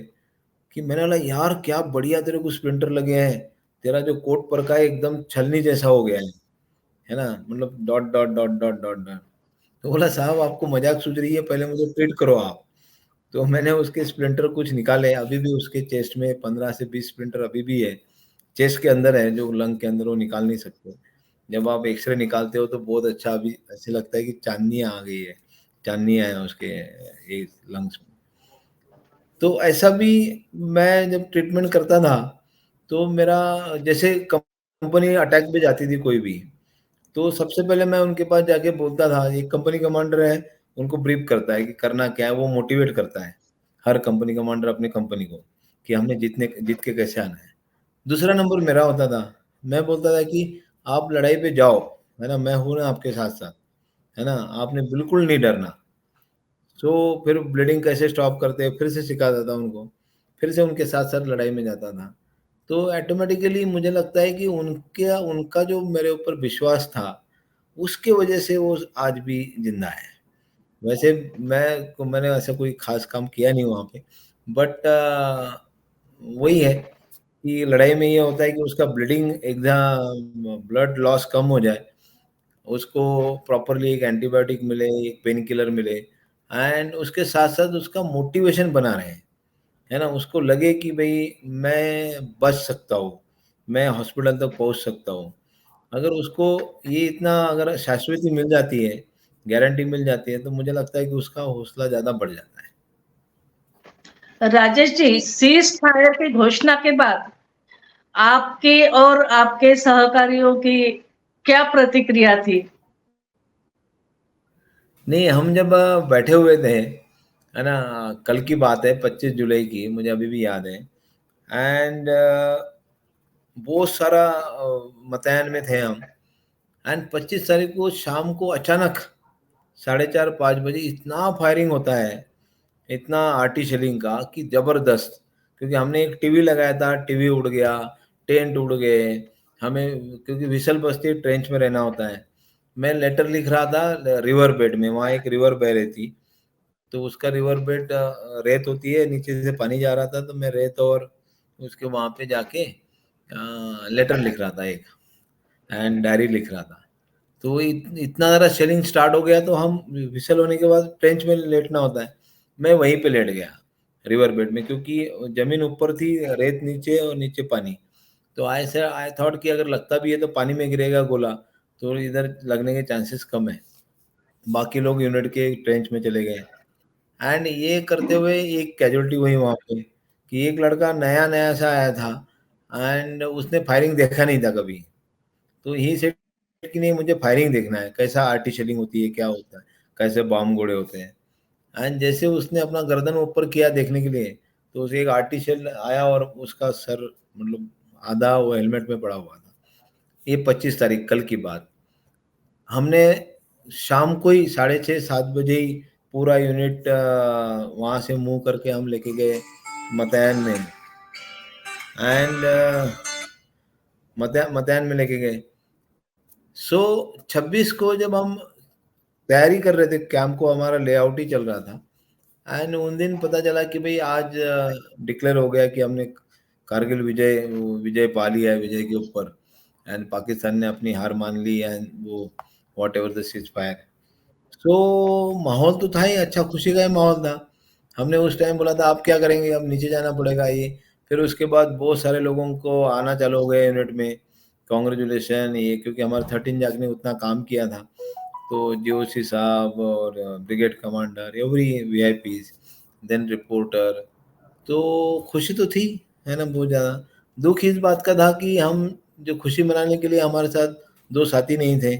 कि मैंने बोला यार क्या बढ़िया तेरे को स्प्लिंटर लगे हैं, तेरा जो कोट पर का है एकदम छलनी जैसा हो गया है ना? मतलब dot dot dot dot dot dot. तो बोला साहब आपको मजाक सूझ रही है, पहले मुझे ट्रीट करो आप। तो मैंने उसके स्प्लिंटर कुछ निकाले, अभी भी उसके चेस्ट में 15 से 20 स्प्लिंटर अभी भी है, चेस्ट के अंदर है, जो लंग के अंदर वो निकाल नहीं सकते। जब आप एक्सरे निकालते हो तो बहुत अच्छा, अभी ऐसे लगता है कि चांदनी आ गई है, चांदनी है उसके ये लंग्स में। तो ऐसा भी मैं जब ट्रीटमेंट करता था, तो मेरा जैसे कंपनी अटैक पे जाती थी कोई भी, तो सबसे पहले मैं उनके पास जाके बोलता था, एक कंपनी कमांडर है, उनको ब्रीफ करता है कि करना क्या है, वो मोटिवेट करता है हर कंपनी कमांडर अपनी कंपनी को कि हमने जीत के कैसे आना है। दूसरा नंबर मेरा होता था, मैं बोलता था कि आप लड़ाई पे जाओ, है ना, मैं हूं ना आपके साथ साथ, है ना, आपने बिल्कुल नहीं डरना। सो फिर ब्लीडिंग कैसे स्टॉप करते हैं फिर से सिखाता था उनको, फिर से उनके साथ साथ लड़ाई में जाता था। तो ऑटोमेटिकली मुझे लगता है कि उनके उनका जो मेरे ऊपर विश्वास था, उसके वजह से वो आज भी जिंदा है। वैसे मैंने ऐसा कोई खास काम किया नहीं वहाँ पे, बट वही है कि लड़ाई में ये होता है कि उसका ब्लीडिंग एकदम ब्लड लॉस कम हो जाए, उसको प्रॉपरली एक एंटीबायोटिक मिले, एक पेन किलर मिले, एंड उसके साथ-साथ उसका मोटिवेशन बना रहे, है ना? उसको लगे कि भई मैं बच सकता हूँ, मैं हॉस्पिटल तक पहुँच सकता हूँ। अगर उसको ये इतना अगर शाश्वती मिल जाती है, गारंटी मिल जाती है, तो मुझे लगता है कि उसका हौसला ज़्यादा बढ़ जाता है। राजेश जी, सीज फायर की घोषणा के बाद आपके और आपके सहकारियों की क्या प्रतिक्रिया थी? नहीं, हम जब बैठे हुए थे, है ना? कल की बात है 25 जुलाई की, मुझे अभी भी याद है। एंड बहुत सारा मतयन में थे हम। एंड 25 तारीख को शाम को अचानक 4:30-5 बजे इतना फायरिंग होता है, इतना आर्टी शेलिंग का कि जबरदस्त। क्योंकि हमने एक टीवी लगाया था, टीवी उड़ गया, टेंट उड़ गए। हमें क्योंकि विसल बजती है, ट्रेंच में रहना होता है। मैं लेटर लिख रहा था रिवर बेड में, वहाँ एक रिवर बह रही थी, तो उसका रिवर बेड रेत होती है, नीचे से पानी जा रहा था, तो मैं रेत और उसके वहाँ पे जाके लेटर लिख रहा था एक, एंड डायरी लिख रहा था। तो इतना ज़्यादा शेलिंग स्टार्ट हो गया, तो हम विसल होने के बाद ट्रेंच में लेटना होता है। मैं वहीं पे लेट गया रिवर बेड में, क्योंकि जमीन ऊपर थी, रेत नीचे और नीचे पानी। तो आई थॉट कि अगर लगता भी है तो पानी में गिरेगा गोला, तो इधर लगने के चांसेस कम है। बाकी लोग यूनिट के ट्रेंच में चले गए। एंड ये करते हुए एक कैजुअलिटी हुई वहाँ पे, कि एक लड़का नया नया सा आया था, एंड उसने फायरिंग देखा नहीं था कभी। तो ही सेड कि नहीं, मुझे फायरिंग देखना है, कैसा आर्टी शेलिंग होती है, क्या होता है, कैसे बॉम्ब गोले होते हैं। एंड जैसे उसने अपना गर्दन ऊपर किया देखने के लिए, तो उसे एक आर्टी शेल आया और उसका सर मतलब आधा वो हेलमेट में पड़ा हुआ था। ये 25 तारीख कल की बात। हमने शाम को ही 6:30-7 बजे ही पूरा यूनिट वहाँ से मूव करके हम लेके गए मतयन में। एंड मतयन में लेके गए। सो 26 को जब हम तैयारी कर रहे थे कैंप को, हमारा लेआउट ही चल रहा था। एंड उन दिन पता चला कि भाई आज डिक्लेयर हो गया कि हमने कारगिल विजय विजय पा लिया है विजय के ऊपर। एंड पाकिस्तान ने अपनी हार मान ली, एंड वो what ever the cease fire. तो माहौल तो था ही अच्छा, खुशी का ही माहौल था। हमने उस टाइम बोला था आप क्या करेंगे, अब नीचे जाना पड़ेगा ये। फिर उसके बाद बहुत सारे लोगों को आना चालू हो गया यूनिट में, कॉन्ग्रेचुलेशन ये, क्योंकि हमारे 13 जाग ने उतना काम किया था। तो जीओसी साहब और brigade commander, every VIPs, then reporter. तो खुशी तो थी, है ना, बहुत ज़्यादा। दुख इस बात का था कि हम जो खुशी मनाने के लिए हमारे साथ दो साथी नहीं थे,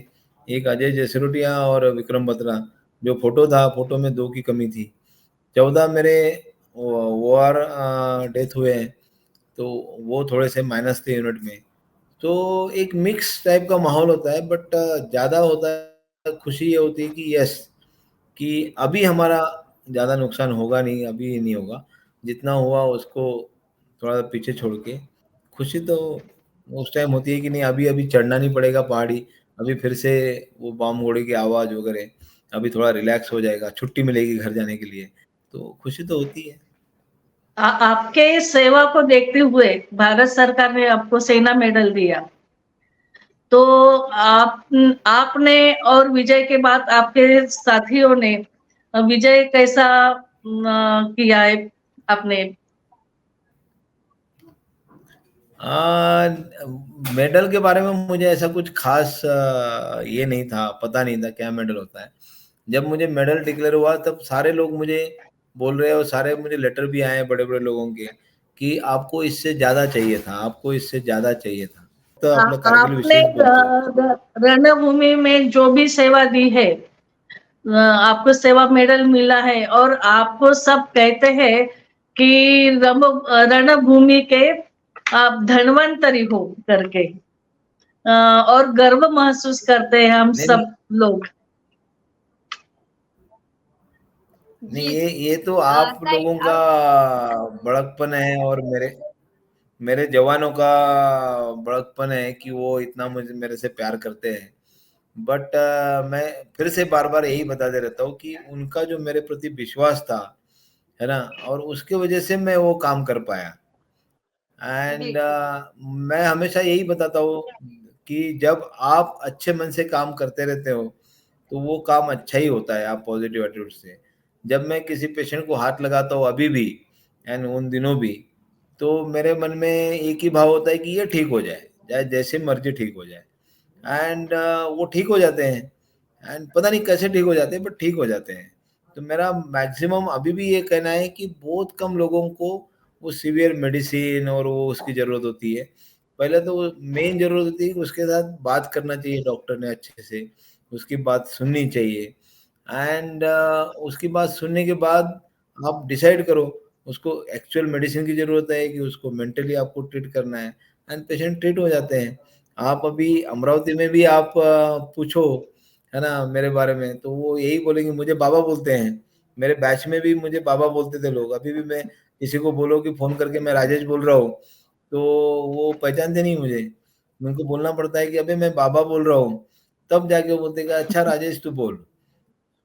एक अजय जसरोटिया और विक्रम बत्रा। जो फोटो था, फोटो में दो की कमी थी। 14 मेरे वार डेथ हुए हैं, तो वो थोड़े से माइनस थे यूनिट में। तो एक मिक्स टाइप का माहौल होता है, बट ज़्यादा होता है खुशी ये होती है कि यस, कि अभी हमारा ज़्यादा नुकसान होगा नहीं, अभी नहीं होगा। जितना हुआ उसको थोड़ा पीछे छोड़ के खुशी तो उस टाइम होती है कि नहीं, अभी अभी चढ़ना नहीं पड़ेगा पहाड़ी, अभी फिर से वो बम गोले की आवाज़ वगैरह, अभी थोड़ा रिलैक्स हो जाएगा, छुट्टी मिलेगी घर जाने के लिए। तो खुशी तो होती है। आपके सेवा को देखते हुए भारत सरकार ने आपको सेना मेडल दिया, तो आपने और विजय के बाद आपके साथियों ने विजय कैसा किया है आपने? मेडल के बारे में मुझे ऐसा कुछ खास ये नहीं था, पता नहीं था क्या मेडल होता है। जब मुझे मेडल डिक्लेयर हुआ तब सारे लोग मुझे बोल रहे हैं, और सारे मुझे लेटर भी आए बड़े बड़े लोगों के, कि आपको इससे ज्यादा चाहिए था, आपको इससे ज्यादा चाहिए था। तो अपने कारगिल आपने विशेष बोलते हैं। रणभूमि में जो भी सेवा दी है, आपको सेवा मेडल मिला है, और आपको सब कहते हैं कि रणभूमि के आप धन्वंतरी हो करके, और गर्व महसूस करते हैं हम नहीं सब लोग। नहीं, जी ये तो आप ताई लोगों का बड़कपन है, और मेरे मेरे जवानों का बड़कपन है कि वो इतना मुझे मेरे से प्यार करते हैं। बट मैं फिर से बार बार यही बताते रहता हूँ कि उनका जो मेरे प्रति विश्वास था, है ना, और उसके वजह से मैं वो काम कर पाया। एंड बिल्कुल मैं हमेशा यही बताता हूँ कि जब आप अच्छे मन से काम करते रहते हो, तो वो काम अच्छा ही होता है, आप पॉजिटिव एटीट्यूड से। जब मैं किसी पेशेंट को हाथ लगाता हूँ अभी भी, एंड उन दिनों भी, तो मेरे मन में एक ही भाव होता है कि ये ठीक हो जाए, चाहे जैसे मर्जी ठीक हो जाए। एंड वो ठीक हो जाते हैं। एंड पता नहीं कैसे ठीक हो जाते हैं, बट ठीक हो जाते हैं। तो मेरा मैक्सिमम अभी भी ये कहना है कि बहुत कम लोगों को वो सीवियर मेडिसिन और वो उसकी ज़रूरत होती है। पहले तो वो मेन ज़रूरत होती है कि उसके साथ बात करना चाहिए डॉक्टर ने अच्छे से, उसकी बात सुननी चाहिए। एंड उसकी बात सुनने के बाद आप डिसाइड करो उसको एक्चुअल मेडिसिन की ज़रूरत है कि उसको मेंटली आपको ट्रीट करना है, एंड पेशेंट ट्रीट हो जाते हैं। आप अभी अमरावती में भी आप पूछो, है ना, मेरे बारे में, तो वो यही बोलेंगे, मुझे बाबा बोलते हैं। मेरे बैच में भी मुझे बाबा बोलते थे लोग। अभी भी मैं किसी को बोलो कि फ़ोन करके मैं राजेश बोल रहा हूँ, तो वो पहचानते नहीं मुझे। उनको बोलना पड़ता है कि अबे मैं बाबा बोल रहा हूँ, तब जाके वो बोलते हैं कि अच्छा राजेश तू बोल।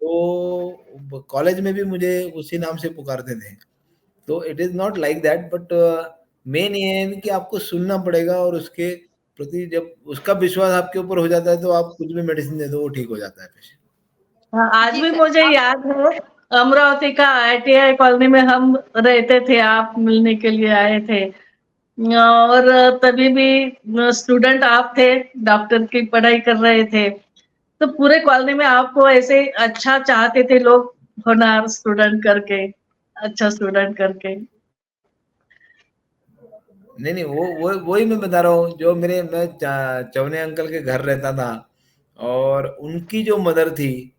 तो कॉलेज में भी मुझे उसी नाम से पुकारते थे। तो it is not like that, but main ये है कि आपको सुनना पड़ेगा, और उसके प्रति जब उसका विश्वास आपके ऊपर हो जाता है, तो आप कुछ भी मेडिसिन दे दो, वो ठीक हो जाता है पेशेंट। हाँ, आज जी भी सर, मुझे आप याद है अमरावती का ITI कॉलोनी में हम रहते थे, आप मिलने के लिए आए थे, और तभी भी स्टूडेंट आप थे, डॉक्टर की पढ़ाई कर रहे थे, तो पूरे कॉलोनी में आपको ऐसे अच्छा चाहते थे लोग, होनहार स्टूडेंट करके, अच्छा स्टूडेंट करके। नहीं, वो वही मैं बता रहा हूँ, जो मैं चवने अंकल के घर रहता था, और उनकी जो मदर थी,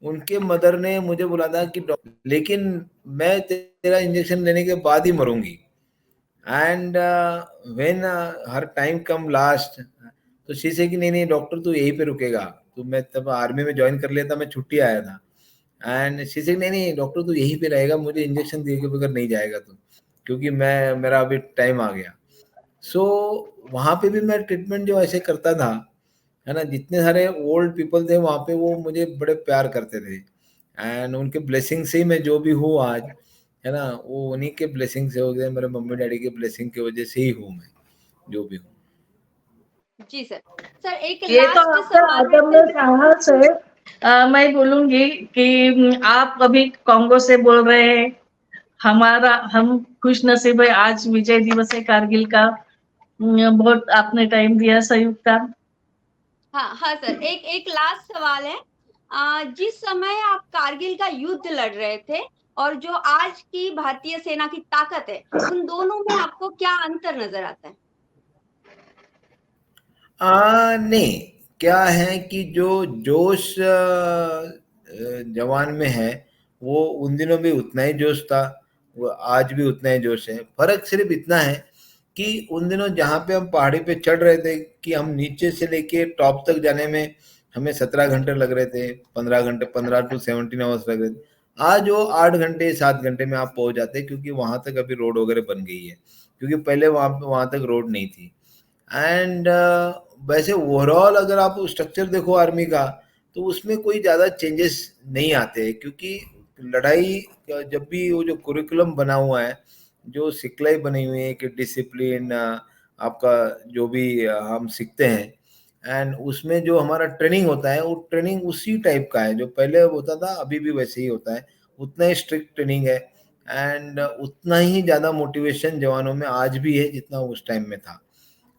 उनके मदर ने मुझे बोला था कि लेकिन मैं तेरा इंजेक्शन लेने के बाद ही मरूंगी। And when her time come last, तो शीशे की नहीं डॉक्टर तू यहीं पे रुकेगा। तो मैं तब आर्मी में ज्वाइन कर लिया था, मैं छुट्टी आया था, एंड शीशे की नहीं डॉक्टर तू यहीं पे रहेगा, मुझे इंजेक्शन दिए के बगैर नहीं जाएगा तू, क्योंकि मेरा अभी टाइम आ गया। सो वहाँ पे भी मैं ट्रीटमेंट जो ऐसे करता था, है ना, जितने सारे ओल्ड पीपल थे वहाँ पे, वो मुझे बड़े प्यार करते थे, एंड उनके ब्लेसिंग से ही मैं जो भी हूँ आज, है ना, वो उन्हीं के ब्लेसिंग से हो गए, मेरे मम्मी डैडी के ब्लेसिंग की वजह से ही हूँ मैं जो भी हूँ। जी सर। सर एक ये तो लास्ट आपका सवाल है अदम्य सर। साहस है। मैं बोलूंगी कि आप अभी कांगो से बोल रहे हैं, हम खुश नसीब है, आज विजय दिवस है कारगिल का। बहुत आपने टाइम दिया संयुक्ता। हाँ हाँ सर, एक एक लास्ट सवाल है। जिस समय आप कारगिल का युद्ध लड़ रहे थे और जो आज की भारतीय सेना की ताकत है, उन दोनों में आपको क्या अंतर नजर आता है? नहीं, क्या है कि जो जोश जवान में है, वो उन दिनों भी उतना ही जोश था, वो आज भी उतना ही जोश है। फर्क सिर्फ इतना है कि उन दिनों जहाँ पे हम पहाड़ी पे चढ़ रहे थे, कि हम नीचे से लेके टॉप तक जाने में हमें 17 घंटे लग रहे थे, 15 घंटे, 15 to 17 आवर्स लग रहे थे। आज वो 8 घंटे 7 घंटे में आप पहुंच जाते हैं, क्योंकि वहां तक अभी रोड वगैरह बन गई है, क्योंकि पहले वहां तक रोड नहीं थी। एंड वैसे ओवरऑल अगर आप स्ट्रक्चर देखो आर्मी का, तो उसमें कोई ज़्यादा चेंजेस नहीं आते, क्योंकि लड़ाई जब भी वो जो कुरिकुलम बना हुआ है, जो सिखलाई बनी हुई है कि डिसिप्लिन आपका जो भी हम सीखते हैं, एंड उसमें जो हमारा ट्रेनिंग होता है, वो ट्रेनिंग उसी टाइप का है जो पहले होता था, अभी भी वैसे ही होता है, उतना ही स्ट्रिक्ट ट्रेनिंग है, एंड उतना ही ज़्यादा मोटिवेशन जवानों में आज भी है जितना उस टाइम में था।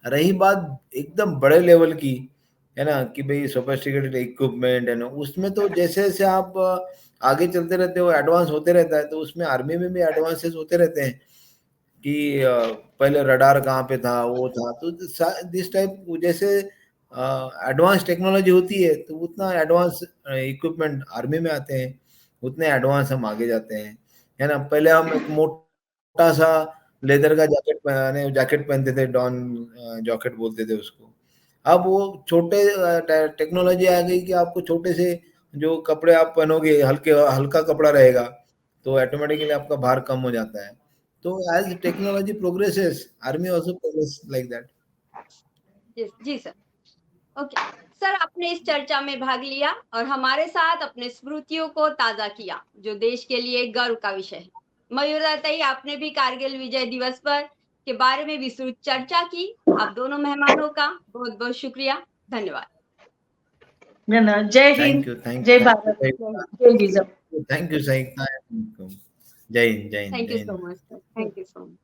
रही बात एकदम बड़े लेवल की, है ना, कि भाई सोफिस्टिकेटेड इक्विपमेंट है ना, उसमें तो जैसे जैसे आप आगे चलते रहते हो, एडवांस होते रहता है, तो उसमें आर्मी में भी एडवांसेस होते रहते हैं कि पहले रडार कहाँ पे था, वो था, तो दिस टाइप जैसे एडवांस टेक्नोलॉजी होती है, तो उतना एडवांस इक्विपमेंट आर्मी में आते हैं, उतने एडवांस हम आगे जाते हैं, है ना। पहले हम एक मोटा सा लेदर का जैकेट पहनते थे, डॉन जैकेट बोलते थे उसको। अब वो छोटे टेक्नोलॉजी आ गई कि आपको छोटे से जो कपड़े आप पहनोगे, हल्का कपड़ा रहेगा, तो ऑटोमेटिकली आपका भार कम हो जाता है। तो as technology progresses, army also progress like that. जी सर। ओके सर, आपने इस चर्चा में भाग लिया और हमारे साथ अपने स्मृतियों को ताजा किया, जो देश के लिए गर्व का विषय है। मयूरताई, आपने भी कारगिल विजय दिवस पर के बारे में विस्तृत चर्चा की। आप दोनों मेहमानों का बहुत बहुत शुक्रिया, धन्यवाद। जय थैंक हिंद, यू, जय भारत, जय हिंद। थैंक यू सही। जय हिंद, जय हिंद, थैंक जय you Hind. So much sir, thank you so much.